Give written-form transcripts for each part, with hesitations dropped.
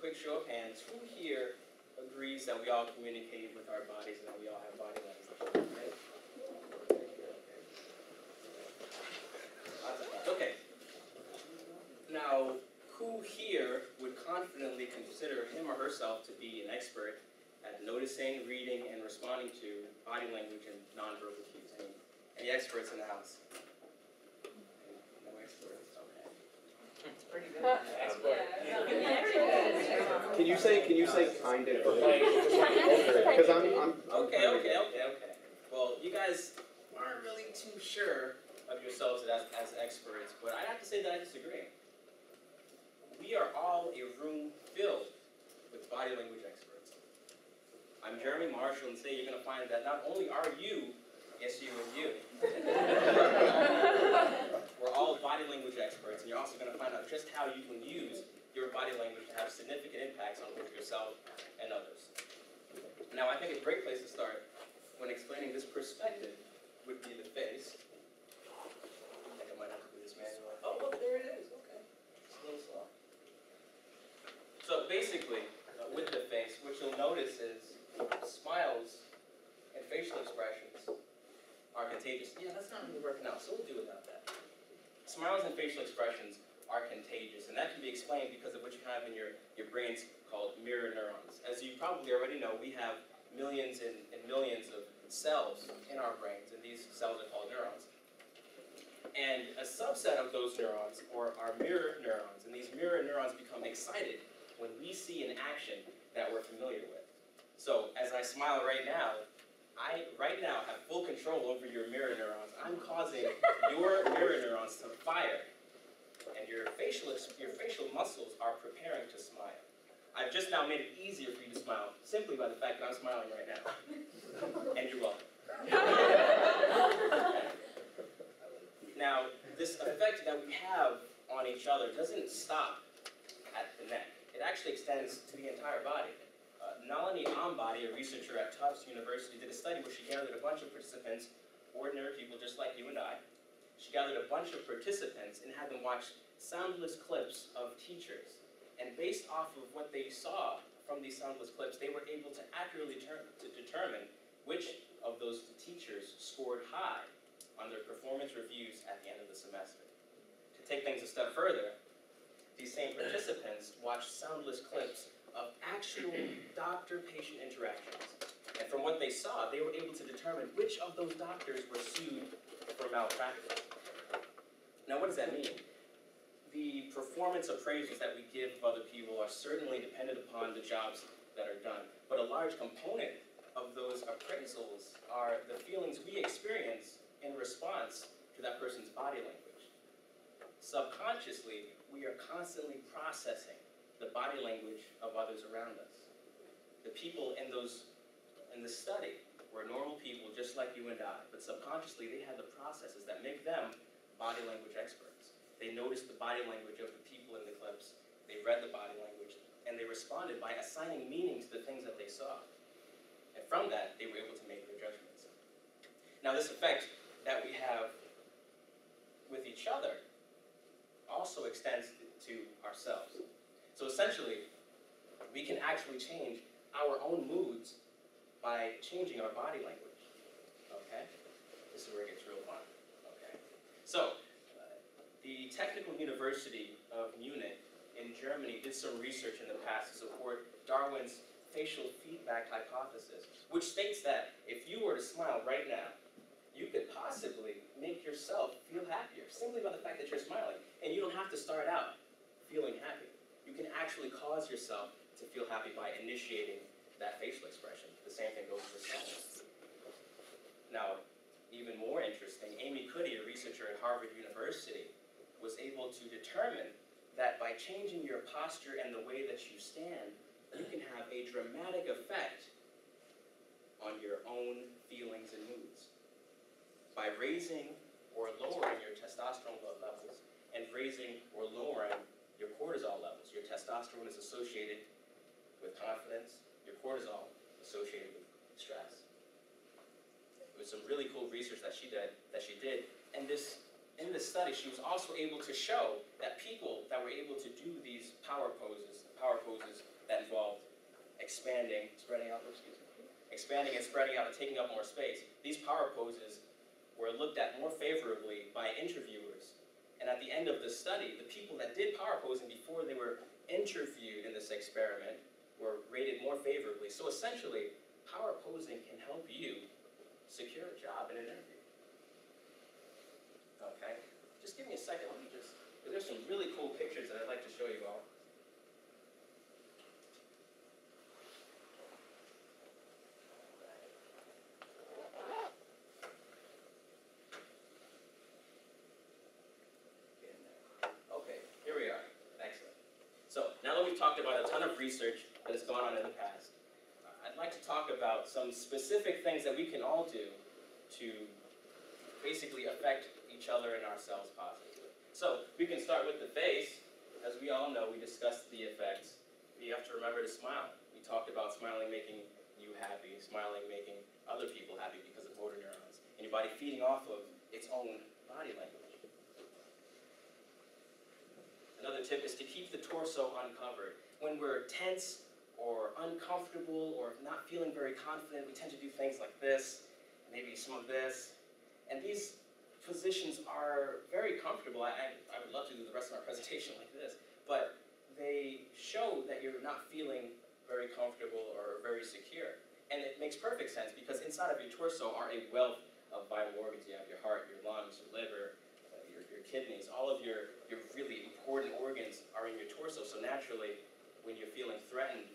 quick show of hands, who here agrees that we all communicate with our bodies and that we all have body language? Okay. Now, who here would confidently consider him or herself to be an expert at noticing, reading, and responding to body language and nonverbal cues? Any experts in the house? No experts? Okay. It's pretty good. Can you say kind of? Because I'm Okay. Well, you guys aren't really too sure of yourselves as experts, but I have to say that I disagree. We are all a room filled with body language experts. I'm Jeremy Marshall, and today you're going to find that not only are you, yes, you and you, we're all body language experts, and you're also going to find out just how you can use your body language to have significant impacts on both yourself and others. Now, I think a great place to start when explaining this perspective would be the face. I think I might have to do this manually. Oh, look, there it is. Okay. It's a little slow. So basically, with the face, what you'll notice is smiles and facial expressions are contagious. Yeah, that's not really working out, so we'll do without that. Smiles and facial expressions are contagious, and that can be explained because of what you have in your brains called mirror neurons. As you probably already know, we have millions and millions of cells in our brains, and these cells are called neurons. And a subset of those neurons are our mirror neurons, and these mirror neurons become excited when we see an action that we're familiar with. So as I smile right now, I have full control over your mirror neurons. I'm causing your mirror neurons to fire, and your facial muscles are preparing to smile. I've just now made it easier for you to smile simply by the fact that I'm smiling right now. And you're welcome. Now, this effect that we have on each other doesn't stop at the neck. It actually extends to the entire body. Nalini Ambady, a researcher at Tufts University, did a study where she gathered a bunch of participants, ordinary people just like you and I. She gathered a bunch of participants and had them watch soundless clips of teachers. And based off of what they saw from these soundless clips, they were able to accurately determine which of those teachers scored high on their performance reviews at the end of the semester. To take things a step further, these same participants watched soundless clips of actual doctor-patient interactions. And from what they saw, they were able to determine which of those doctors were sued for malpractice. Now, what does that mean? The performance appraisals that we give of other people are certainly dependent upon the jobs that are done. But a large component of those appraisals are the feelings we experience in response to that person's body language. Subconsciously, we are constantly processing the body language of others around us. The people in the study were normal people just like you and I, but subconsciously they had the processes that make them body language experts. They noticed the body language of the people in the clips, they read the body language, and they responded by assigning meaning to the things that they saw. And from that, they were able to make their judgments. Now, this effect that we have with each other also extends to ourselves. So essentially, we can actually change our own moods by changing our body language. Okay? This is where it gets real fun. Okay? So, the Technical University of Munich in Germany did some research in the past to support Darwin's facial feedback hypothesis, which states that if you were to smile right now, you could possibly make yourself feel happier simply by the fact that you're smiling. And you don't have to start out feeling happy. You can actually cause yourself to feel happy by initiating that facial expression. The same thing goes for silence. Now, even more interesting, Amy Cuddy, a researcher at Harvard University, was able to determine that by changing your posture and the way that you stand, you can have a dramatic effect on your own feelings and moods. By raising or lowering your testosterone levels and raising or lowering your cortisol levels. Your testosterone is associated with confidence, your cortisol associated with stress. It was some really cool research that she did, and in this study, she was also able to show that people that were able to do these power poses expanding, spreading out, excuse me, expanding and spreading out and taking up more space. These power poses were looked at more favorably by interviewers. And at the end of the study, the people that did power posing before they were interviewed in this experiment were rated more favorably. So essentially, power posing can help you secure a job in an interview. Okay? Just give me a second. Let me just, there's some really cool pictures that I'd like to show you all. Okay, here we are. Excellent. So now that we've talked about a ton of research that has gone on in the past, I'd like to talk about some specific things that we can all do to basically affect each other and ourselves positively. So we can start with the face. As we all know, we discussed the effects. You have to remember to smile. We talked about smiling making you happy, smiling making other people happy because of motor neurons, and your body feeding off of its own body language. Another tip is to keep the torso uncovered. When we're tense or uncomfortable or not feeling very confident, we tend to do things like this, maybe some of this. And these positions are very comfortable. I would love to do the rest of my presentation like this, but they show that you're not feeling very comfortable or very secure. And it makes perfect sense because inside of your torso are a wealth of vital organs. You have your heart, your lungs, your liver, your kidneys. All of your really important organs are in your torso. So naturally, when you're feeling threatened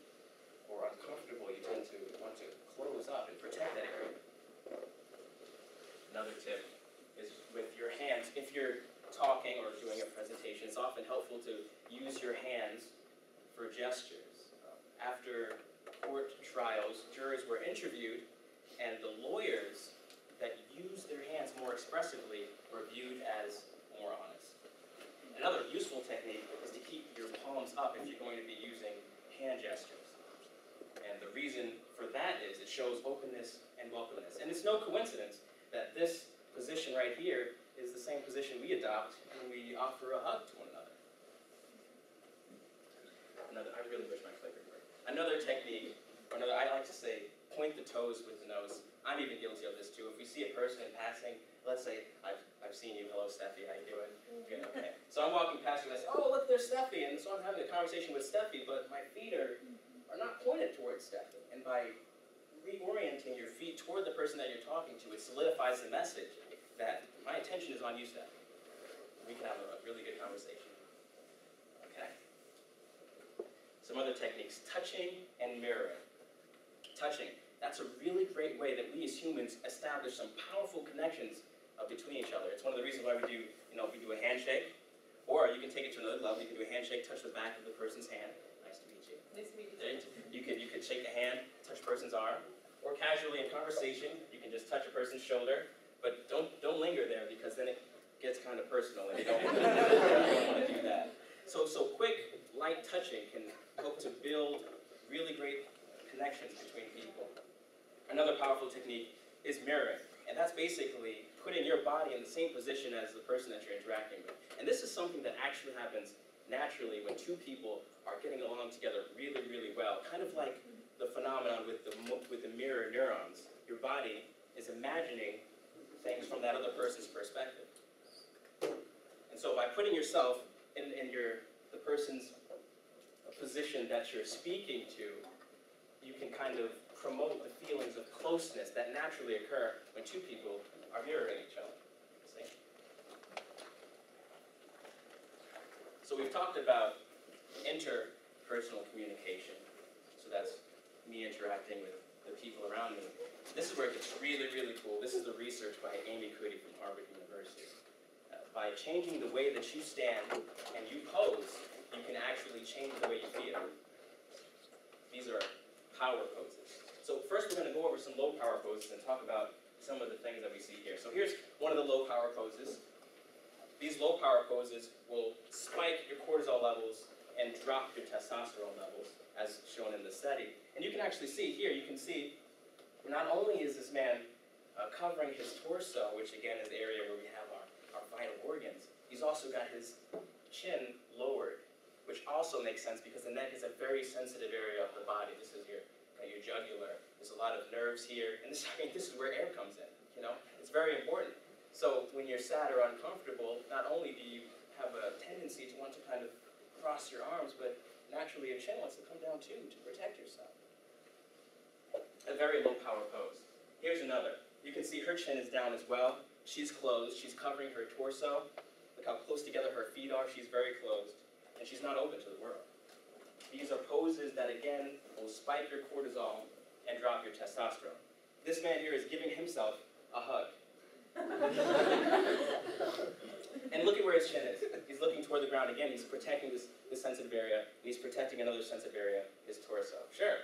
or uncomfortable, you tend to want to close up and protect that area. Another tip is with your hands. If you're talking or doing a presentation, it's often helpful to use your hands for gestures. After court trials, jurors were interviewed, and the lawyers that used their hands more expressively were viewed as more honest. Another useful technique is to keep your palms up if you're going to be using hand gestures. And the reason for that is it shows openness and welcomeness. And it's no coincidence that this position right here is the same position we adopt when we offer a hug to one another. I really wish my clicker worked. Another technique, I like to say, point the toes with the nose. I'm even guilty of this too. If we see a person in passing, let's say, I've seen you, hello Steffi, how you doing? Good, okay. So I'm walking past you and I say, oh look, there's Steffi, and so I'm having a conversation with Steffi, but my feet are not pointed towards Steffi. And by reorienting your feet toward the person that you're talking to, it solidifies the message that my attention is on you, Steffi. We can have a really good conversation. Okay. Some other techniques, touching and mirroring. Touching, that's a really great way that we as humans establish some powerful connections between each other. It's one of the reasons why we do a handshake, or you can take it to another level. You can do a handshake, touch the back of the person's hand. Nice to meet you. Nice to meet you. You could shake a hand, touch a person's arm, or casually in conversation, you can just touch a person's shoulder, but don't linger there because then it gets kind of personal and you don't want to do that. So quick, light touching can help to build really great connections between people. Another powerful technique is mirroring, and that's basically putting your body in the same position as the person that you're interacting with. And this is something that actually happens naturally when two people are getting along together really, really well. Kind of like the phenomenon with the mirror neurons. Your body is imagining things from that other person's perspective. And so by putting yourself in the person's position that you're speaking to, you can kind of promote the feelings of closeness that naturally occur when two people are mirroring each other. See? So we've talked about interpersonal communication. So that's me interacting with the people around me. This is where it gets really, really cool. This is the research by Amy Cuddy from Harvard University. By changing the way that you stand and you pose, you can actually change the way you feel. These are power poses. So first we're going to go over some low power poses and talk about some of the things that we see here. So here's one of the low power poses. These low power poses will spike your cortisol levels and drop your testosterone levels, as shown in the study. And you can actually see here, you can see not only is this man covering his torso, which again is the area where we have our vital organs, he's also got his chin lowered, which also makes sense because the neck is a very sensitive area of the body. This is your jugular. There's a lot of nerves here, and this, I mean, this is where air comes in, you know? It's very important. So when you're sad or uncomfortable, not only do you have a tendency to want to kind of cross your arms, but naturally your chin wants to come down too to protect yourself. A very low power pose. Here's another. You can see her chin is down as well. She's closed. She's covering her torso. Look how close together her feet are. She's very closed. And she's not open to the world. These are poses that, again, will spike your cortisol and drop your testosterone. This man here is giving himself a hug. And look at where his chin is. He's looking toward the ground again. He's protecting this sensitive area. And he's protecting another sensitive area, his torso. Sure.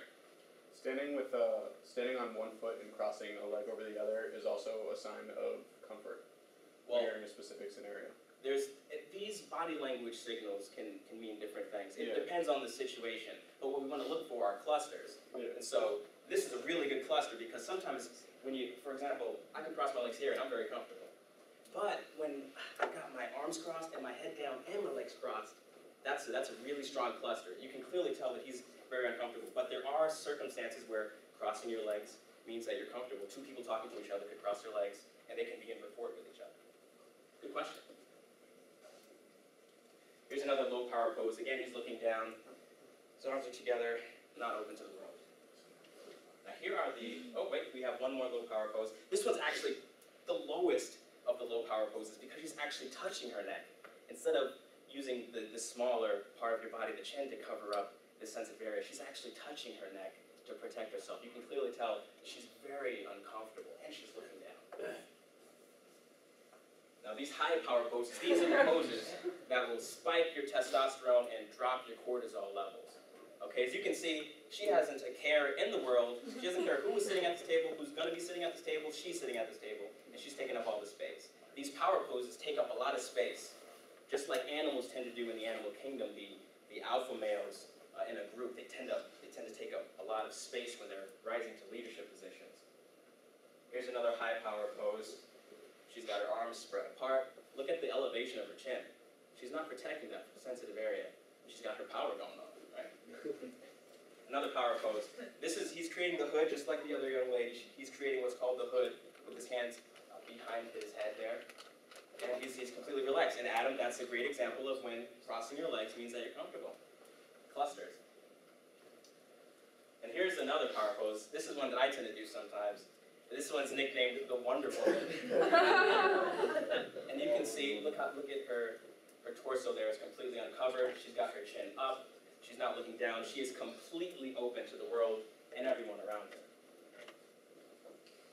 Standing on one foot and crossing a leg over the other is also a sign of comfort. Well, when you're in a specific scenario. These body language signals can mean different things. It Yeah. depends on the situation. But what we want to look for are clusters. Yeah. And so this is a really good cluster because sometimes when you, for example, I can cross my legs here and I'm very comfortable. But when I've got my arms crossed and my head down and my legs crossed, that's a really strong cluster. You can clearly tell that he's very uncomfortable. But there are circumstances where crossing your legs means that you're comfortable. Two people talking to each other could cross their legs and they can be in rapport with each other. Good question. Here's another low power pose. Again, he's looking down. His arms are together, not open to the world. Now here are oh wait, we have one more low power pose. This one's actually the lowest of the low power poses because she's actually touching her neck. Instead of using the smaller part of your body, the chin, to cover up this sensitive area, she's actually touching her neck to protect herself. You can clearly tell she's very uncomfortable and she's looking down. Now these high power poses, these are the poses that will spike your testosterone and drop your cortisol levels. Okay, as you can see, she hasn't a care in the world. She doesn't care who is sitting at this table, who's going to be sitting at this table. She's sitting at this table, and she's taking up all the space. These power poses take up a lot of space, just like animals tend to do in the animal kingdom. The alpha males in a group, they tend to take up a lot of space when they're rising to leadership positions. Here's another high power pose. She's got her arms spread apart. Look at the elevation of her chin. She's not protecting that sensitive area. She's got her power going on, right? Another power pose. He's creating the hood just like the other young lady. He's creating what's called the hood with his hands behind his head there. And he's completely relaxed. And Adam, that's a great example of when crossing your legs means that you're comfortable. Clusters. And here's another power pose. This is one that I tend to do sometimes. This one's nicknamed the Wonder Woman. And you can see, look at her torso there is completely uncovered. She's got her chin up. She's not looking down. She is completely open to the world and everyone around her.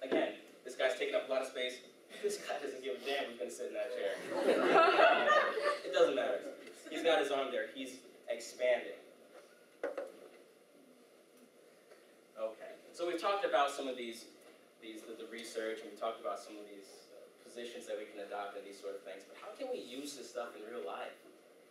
Again, this guy's taking up a lot of space. This guy doesn't give a damn who's going to sit in that chair. It doesn't matter. He's got his arm there. He's expanding. Okay. So we've talked about some of the research, and we talked about some of these positions that we can adopt and these sort of things, but how can we use this stuff in real life?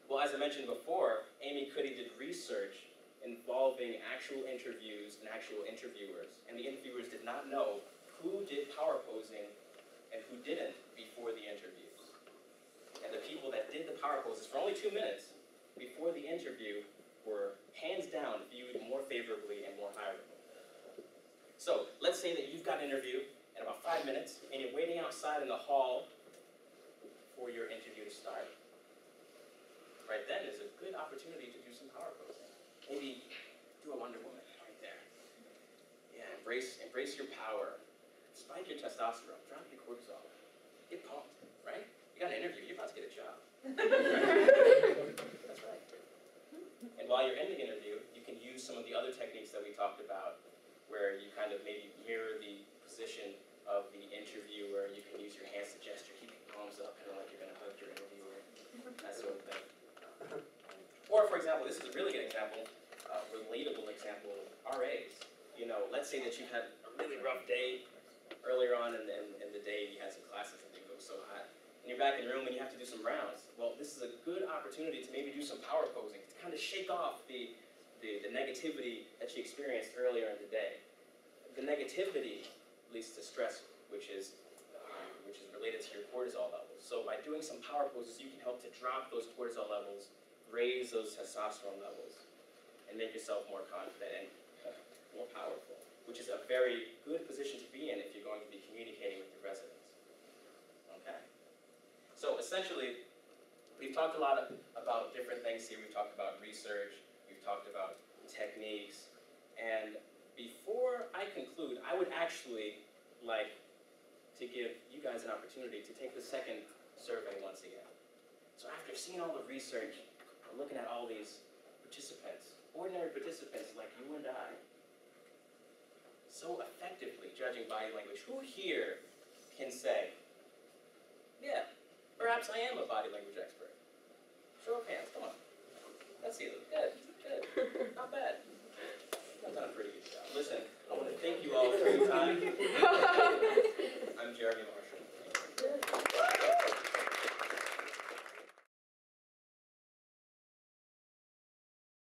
Well, as I mentioned before, Amy Cuddy did research involving actual interviews and actual interviewers, and the interviewers did not know who did power posing and who didn't before the interviews. And the people that did the power poses for only 2 minutes before the interview were hands down viewed more favorably and more hireable. So let's say that you've got an interview in about 5 minutes, and you're waiting outside in the hall for your interview to start. Right then is a good opportunity to do some power posing. Maybe do a Wonder Woman right there. Yeah, embrace your power. Spike your testosterone. Drop your cortisol. Get pumped, right? You got an interview. You're about to get a job. That's right. And while you're in the interview, you can use some of the other techniques that we talked about, where you kind of maybe mirror the position of the interviewer. You can use your hands to gesture, keep your palms up, kind of like you're going to hug your interviewer, that sort of thing. Or, for example, this is a really good example, relatable example, RAs. You know, let's say that you've had a really rough day earlier on in the day, you had some classes and they go so hot, and you're back in the room and you have to do some rounds. Well, this is a good opportunity to maybe do some power posing, to kind of shake off the negativity that you experienced earlier in the day. The negativity leads to stress, which is related to your cortisol levels. So by doing some power poses, you can help to drop those cortisol levels, raise those testosterone levels, and make yourself more confident. And more powerful, which is a very good position to be in if you're going to be communicating with your residents. Okay? So essentially, we've talked a lot about different things here. We've talked about research, we've talked about techniques, and before I conclude, I would actually like to give you guys an opportunity to take the second survey once again. So after seeing all the research, looking at all these participants, ordinary participants like you and I, so effectively judging body language, who here can say, yeah, perhaps I am a body language expert? Show of hands, come on. Let's see, good.